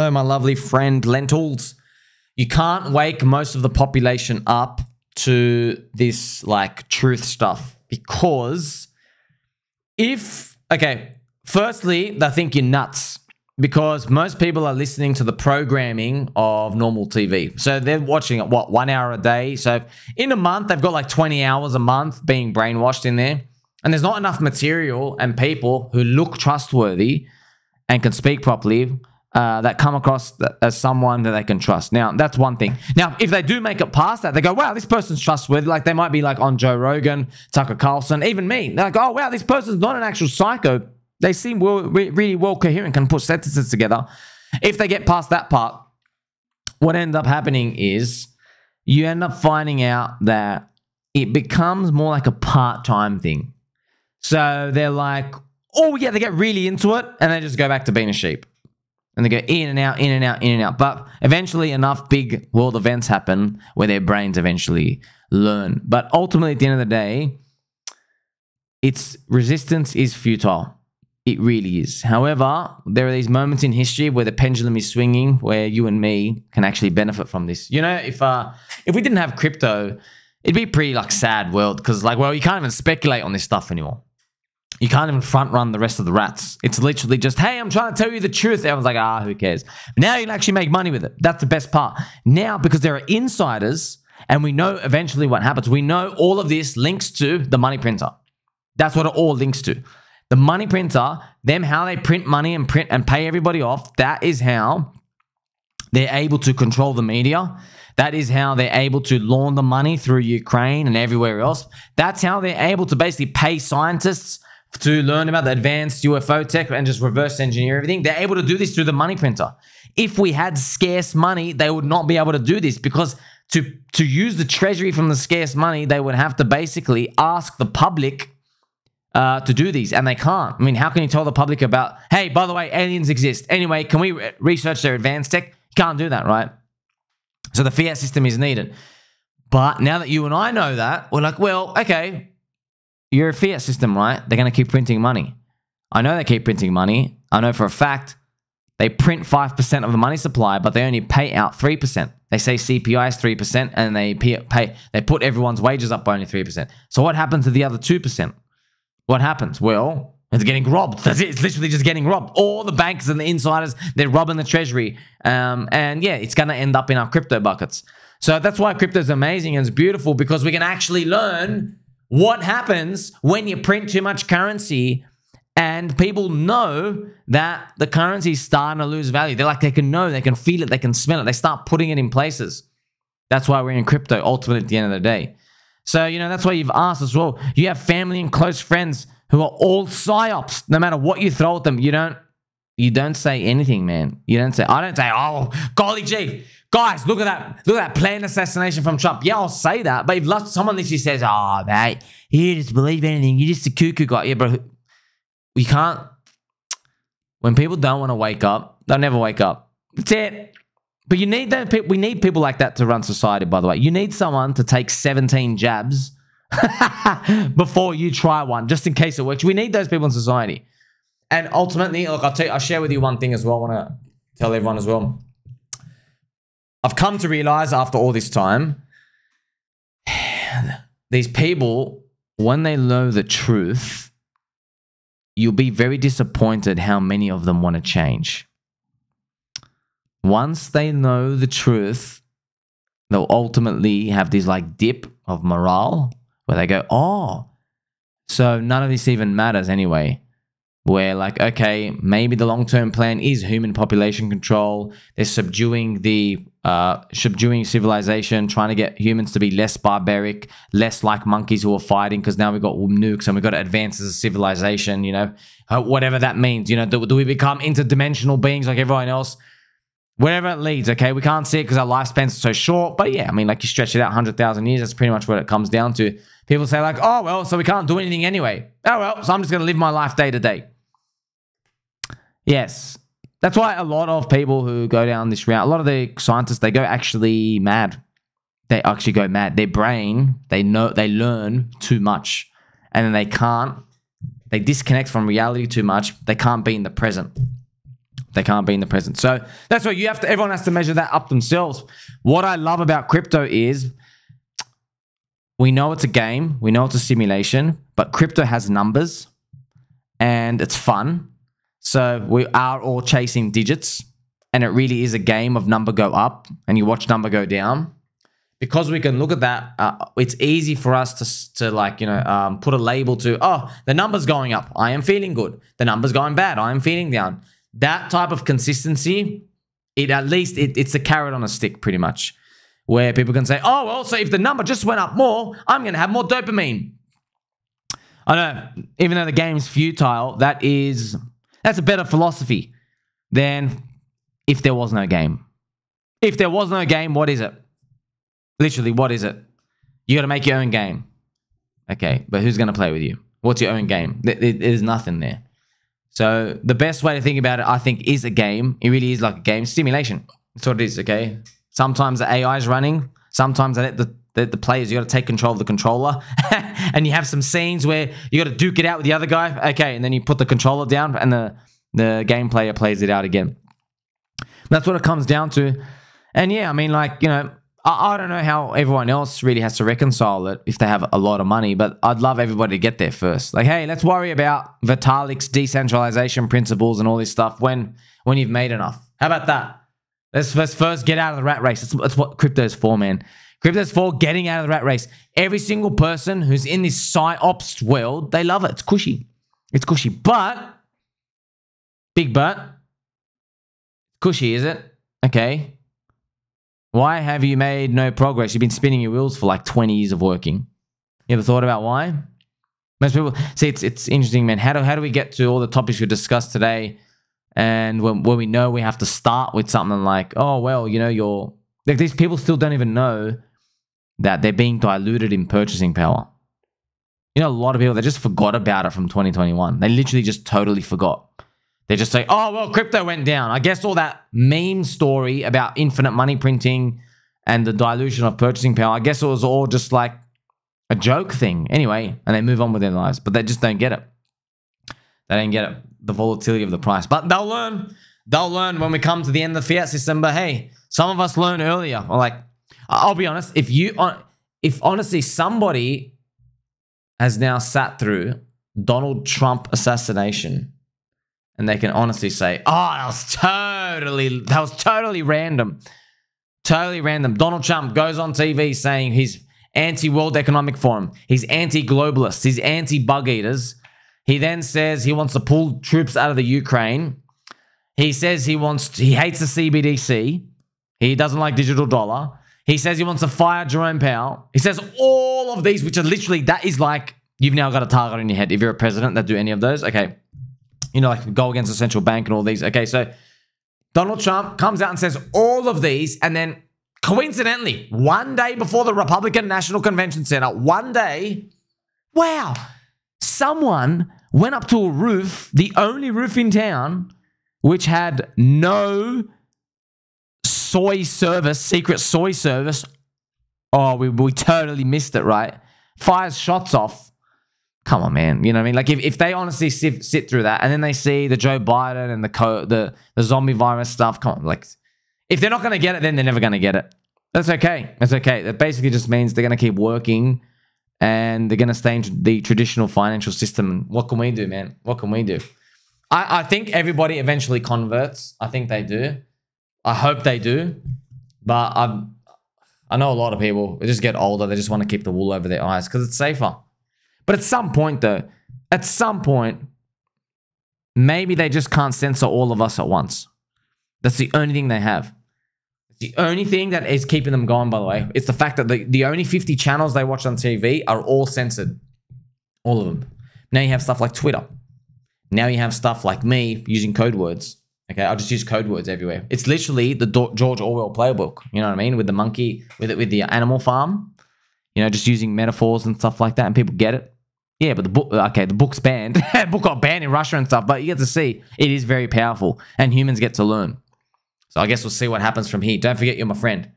So my lovely friend, lentils, you can't wake most of the population up to this like truth stuff because firstly, they think you're nuts because most people are listening to the programming of normal TV. So they're watching it, 1 hour a day. So in a month, they've got like 20 hours a month being brainwashed in there. And there's not enough material and people who look trustworthy and can speak properly that come across as someone that they can trust. Now, that's one thing. Now, if they do make it past that, they go, wow, this person's trustworthy. Like, they might be like on Joe Rogan, Tucker Carlson, even me. They're like, oh, wow, this person's not an actual psycho. They seem really well coherent, can put sentences together. If they get past that part, what ends up happening is you end up finding out that it becomes more like a part-time thing. So they're like, oh, yeah, they get really into it, and they just go back to being a sheep. And they go in and out, in and out, in and out. But eventually enough big world events happen where their brains eventually learn. But ultimately, at the end of the day, resistance is futile. It really is. However, there are these moments in history where the pendulum is swinging, where you and me can actually benefit from this. You know, if we didn't have crypto, it'd be a pretty like sad world because like, well, you can't even speculate on this stuff anymore. You can't even front run the rest of the rats. It's literally just, hey, I'm trying to tell you the truth. Everyone's like, who cares? Now you can actually make money with it. That's the best part. Now, because there are insiders and we know eventually what happens, we know all of this links to the money printer. That's what it all links to. The money printer, how they print money and pay everybody off, that is how they're able to control the media. That is how they're able to launder money through Ukraine and everywhere else. That's how they're able to basically pay scientists to learn about the advanced UFO tech and just reverse engineer everything. They're able to do this through the money printer. If we had scarce money, they would not be able to do this because to use the treasury from the scarce money, they would have to basically ask the public to do these, and they can't. I mean, how can you tell the public about, hey, by the way, aliens exist. Anyway, can we research their advanced tech? You can't do that, right? So the fiat system is needed. But now that you and I know that, we're like, well, okay, you're a fiat system, right? They're going to keep printing money. I know they keep printing money. I know for a fact they print 5% of the money supply, but they only pay out 3%. They say CPI is 3%, and they put everyone's wages up by only 3%. So what happens to the other 2%? What happens? Well, it's getting robbed. That's it. It's literally just getting robbed. All the banks and the insiders, they're robbing the treasury. And yeah, it's going to end up in our crypto buckets. So that's why crypto is amazing and it's beautiful, because we can actually learn what happens when you print too much currency and people know that the currency is starting to lose value. They're like, they can know, they can feel it, they can smell it. They start putting it in places. That's why we're in crypto ultimately at the end of the day. So, you know, that's why you've asked as well. You have family and close friends who are all psyops. No matter what you throw at them, you don't say anything, man. I don't say, oh, golly gee, guys, look at that planned assassination from Trump. Yeah, I'll say that. But if someone literally says, oh, mate, you just believe anything. You're just a cuckoo guy. Yeah, bro. You can't. When people don't want to wake up, they'll never wake up. That's it. But you need that. We need people like that to run society, by the way. You need someone to take 17 jabs before you try one, just in case it works. We need those people in society. And ultimately, look, I'll share with you one thing as well. I want to tell everyone as well. I've come to realize after all this time, these people, when they know the truth, you'll be very disappointed how many of them want to change. Once they know the truth, they'll ultimately have this like dip of morale where they go, oh, so none of this even matters anyway. Where like, okay, maybe the long-term plan is human population control. They're subduing civilization, trying to get humans to be less barbaric, less like monkeys who are fighting, because now we've got nukes and we've got to advance as a civilization, you know, whatever that means. You know, do we become interdimensional beings like everyone else? Wherever it leads, okay? We can't see it because our lifespan's so short. But yeah, I mean, like you stretch it out 100,000 years, that's pretty much what it comes down to. People say like, oh, well, so we can't do anything anyway. Oh, well, so I'm just going to live my life day to day. Yes. That's why a lot of people who go down this route, a lot of the scientists, they go actually mad. They actually go mad. Their brain, they learn too much. And then they disconnect from reality too much. They can't be in the present. They can't be in the present. So that's what you have to, everyone has to measure that up themselves. What I love about crypto is we know it's a game. We know it's a simulation, but crypto has numbers and it's fun. So we are all chasing digits, and it really is a game of number go up and you watch number go down. Because we can look at that, it's easy for us to like, put a label to, oh, the number's going up, I am feeling good. The number's going bad, I am feeling down. That type of consistency, it's a carrot on a stick pretty much, where people can say, oh, well, so if the number just went up more, I'm going to have more dopamine. I know, even though the game's futile, that's a better philosophy than if there was no game. If there was no game, what is it? Literally, what is it? You got to make your own game. Okay, but who's going to play with you? What's your own game? There's nothing there. So the best way to think about it, I think, is a game. It really is like a game. Simulation. That's what it is, okay? Sometimes the AI is running. Sometimes they let the players, you got to take control of the controller. And you have some scenes where you got to duke it out with the other guy. Okay, and then you put the controller down and the game player plays it out again. That's what it comes down to. And yeah, I mean, like, I don't know how everyone else really has to reconcile it if they have a lot of money, but I'd love everybody to get there first. Like, hey, let's worry about Vitalik's decentralization principles and all this stuff when you've made enough. How about that? Let's first get out of the rat race. That's what crypto's for, man. Crypto's for getting out of the rat race. Every single person who's in this PsyOps world, they love it. It's cushy. It's cushy. But, big but, cushy, is it? Okay. Why have you made no progress? You've been spinning your wheels for like 20 years of working. You ever thought about why? Most people see it's interesting, man. How do we get to all the topics we discussed today? And when we know we have to start with something like, oh, well, like these people still don't even know that they're being diluted in purchasing power. A lot of people, they just forgot about it from 2021. They literally just totally forgot. They just say, oh, well, crypto went down. I guess all that meme story about infinite money printing and the dilution of purchasing power, I guess it was all just like a joke thing anyway, and they move on with their lives. But they just don't get it. They don't get it, the volatility of the price. But they'll learn. They'll learn when we come to the end of the fiat system. But hey, some of us learn earlier. Or like, I'll be honest, if honestly somebody has now sat through Donald Trump assassination, and they can honestly say, oh, that was totally random. Totally random. Donald Trump goes on TV saying he's anti-World Economic Forum. He's anti-globalist. He's anti-bug eaters. He then says he wants to pull troops out of the Ukraine. He says he hates the CBDC. He doesn't like digital dollar. He says he wants to fire Jerome Powell. He says all of these, which are literally, that is like, you've now got a target in your head. If you're a president that do any of those, okay. Like go against the central bank and all these. Okay, so Donald Trump comes out and says all of these, and then coincidentally, one day before the Republican National Convention Center, one day, wow, someone went up to a roof, the only roof in town, which had no soy service, secret soy service. Oh, we totally missed it, right? Fires shots off. Come on, man. You know what I mean? Like, if they honestly sit through that, and then they see the Joe Biden and the zombie virus stuff, come on. Like, if they're not going to get it, then they're never going to get it. That's okay. That's okay. That basically just means they're going to keep working, and they're going to stay in the traditional financial system. What can we do, man? What can we do? I think everybody eventually converts. I think they do. I hope they do. But I know a lot of people, they just get older. They just want to keep the wool over their eyes because it's safer. But at some point, though, maybe they just can't censor all of us at once. That's the only thing they have. The only thing that is keeping them going, by the way, it's the fact that the only 50 channels they watch on TV are all censored. All of them. Now you have stuff like Twitter. Now you have stuff like me using code words. Okay, I'll just use code words everywhere. It's literally the George Orwell playbook. You know what I mean? With the monkey, with the animal farm. Just using metaphors and stuff like that, and people get it. Yeah, but the book, okay, the book's banned. The book got banned in Russia and stuff, but you get to see it is very powerful, and humans get to learn. So I guess we'll see what happens from here. Don't forget, you're my friend.